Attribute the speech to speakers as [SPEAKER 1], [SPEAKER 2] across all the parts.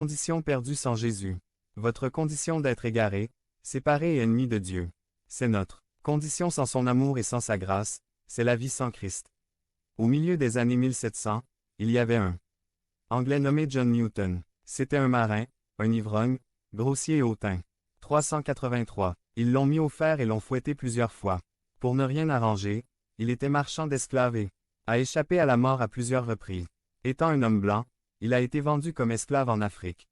[SPEAKER 1] Condition perdue sans Jésus. Votre condition d'être égaré, séparé et ennemi de Dieu. C'est notre condition sans son amour et sans sa grâce, c'est la vie sans Christ. Au milieu des années 1700, il y avait un Anglais nommé John Newton. C'était un marin, un ivrogne, grossier et hautain. 383. Ils l'ont mis au fer et l'ont fouetté plusieurs fois. Pour ne rien arranger, il était marchand d'esclaves et a échappé à la mort à plusieurs reprises. Étant un homme blanc, il a été vendu comme esclave en Afrique.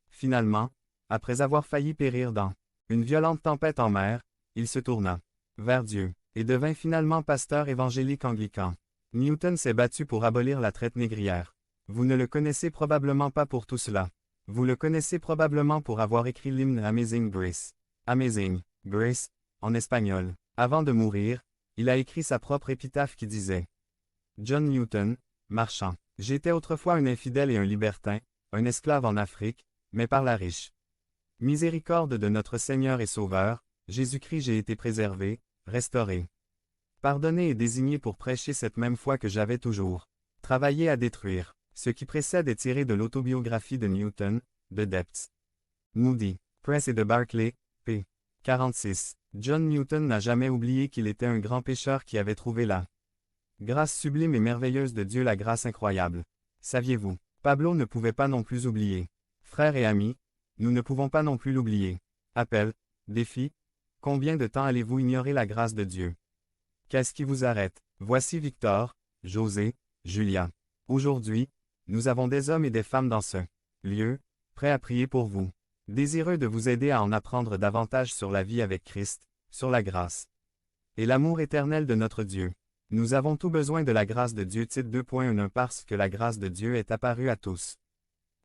[SPEAKER 1] Finalement, après avoir failli périr dans une violente tempête en mer, il se tourna vers Dieu et devint finalement pasteur évangélique anglican. Newton s'est battu pour abolir la traite négrière. Vous ne le connaissez probablement pas pour tout cela. Vous le connaissez probablement pour avoir écrit l'hymne Amazing Grace. Amazing Grace, en espagnol. Avant de mourir, il a écrit sa propre épitaphe qui disait John Newton, marchand. J'étais autrefois un infidèle et un libertin, un esclave en Afrique, mais par la riche miséricorde de notre Seigneur et Sauveur, Jésus-Christ j'ai été préservé, restauré, pardonné et désigné pour prêcher cette même foi que j'avais toujours travaillé à détruire. Ce qui précède est tiré de l'autobiographie de Newton, de Depth, Moody, Press et de Barclay, p. 46. John Newton n'a jamais oublié qu'il était un grand pécheur qui avait trouvé la grâce sublime et merveilleuse de Dieu, la grâce incroyable. Saviez-vous? Pablo ne pouvait pas non plus oublier. Frères et amis, nous ne pouvons pas non plus l'oublier. Appel, défi, combien de temps allez-vous ignorer la grâce de Dieu? Qu'est-ce qui vous arrête? Voici Victor, José, Julia. Aujourd'hui, nous avons des hommes et des femmes dans ce lieu, prêts à prier pour vous, désireux de vous aider à en apprendre davantage sur la vie avec Christ, sur la grâce et l'amour éternel de notre Dieu. Nous avons tout besoin de la grâce de Dieu. Titre 2.1 Parce que la grâce de Dieu est apparue à tous.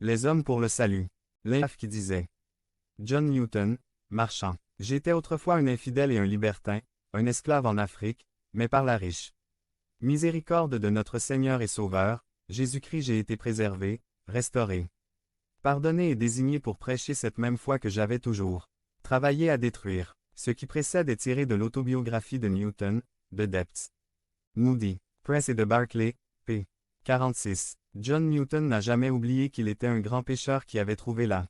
[SPEAKER 1] Les hommes pour le salut. L'épitaphe qui disait John Newton, marchand. J'étais autrefois un infidèle et un libertin, un esclave en Afrique, mais par la riche miséricorde de notre Seigneur et Sauveur, Jésus-Christ j'ai été préservé, restauré, pardonné et désigné pour prêcher cette même foi que j'avais toujours travaillé à détruire. Ce qui précède est tiré de l'autobiographie de Newton, de Depth, Moody, Press et de Barclay, p. 46. John Newton n'a jamais oublié qu'il était un grand pécheur qui avait trouvé la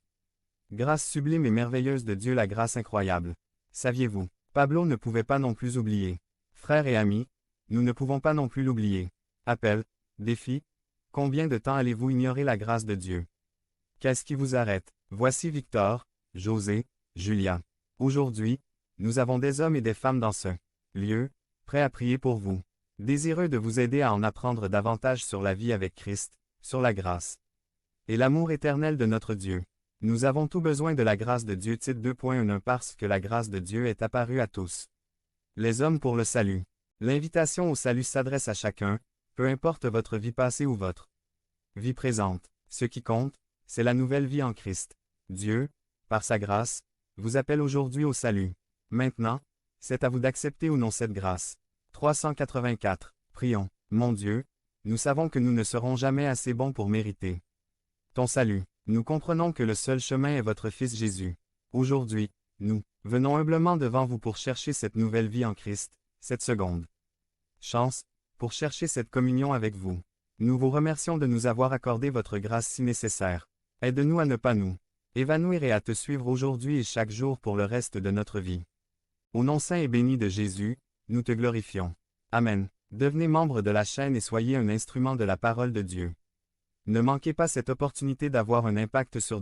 [SPEAKER 1] grâce sublime et merveilleuse de Dieu, la grâce incroyable. Saviez-vous? Pablo ne pouvait pas non plus oublier. Frères et amis, nous ne pouvons pas non plus l'oublier. Appel, défi, combien de temps allez-vous ignorer la grâce de Dieu? Qu'est-ce qui vous arrête? Voici Victor, José, Julia. Aujourd'hui, nous avons des hommes et des femmes dans ce lieu, prêts à prier pour vous, désireux de vous aider à en apprendre davantage sur la vie avec Christ, sur la grâce et l'amour éternel de notre Dieu. Nous avons tout besoin de la grâce de Dieu. Titre 2.1 Parce que la grâce de Dieu est apparue à tous. Les hommes pour le salut. L'invitation au salut s'adresse à chacun, peu importe votre vie passée ou votre vie présente. Ce qui compte, c'est la nouvelle vie en Christ. Dieu, par sa grâce, vous appelle aujourd'hui au salut. Maintenant, c'est à vous d'accepter ou non cette grâce. 384. Prions. Mon Dieu, nous savons que nous ne serons jamais assez bons pour mériter ton salut. Nous comprenons que le seul chemin est votre Fils Jésus. Aujourd'hui, nous venons humblement devant vous pour chercher cette nouvelle vie en Christ, cette seconde chance, pour chercher cette communion avec vous. Nous vous remercions de nous avoir accordé votre grâce si nécessaire. Aide-nous à ne pas nous évanouir et à te suivre aujourd'hui et chaque jour pour le reste de notre vie. Au nom saint et béni de Jésus, nous te glorifions. Amen. Devenez membre de la chaîne et soyez un instrument de la parole de Dieu. Ne manquez pas cette opportunité d'avoir un impact sur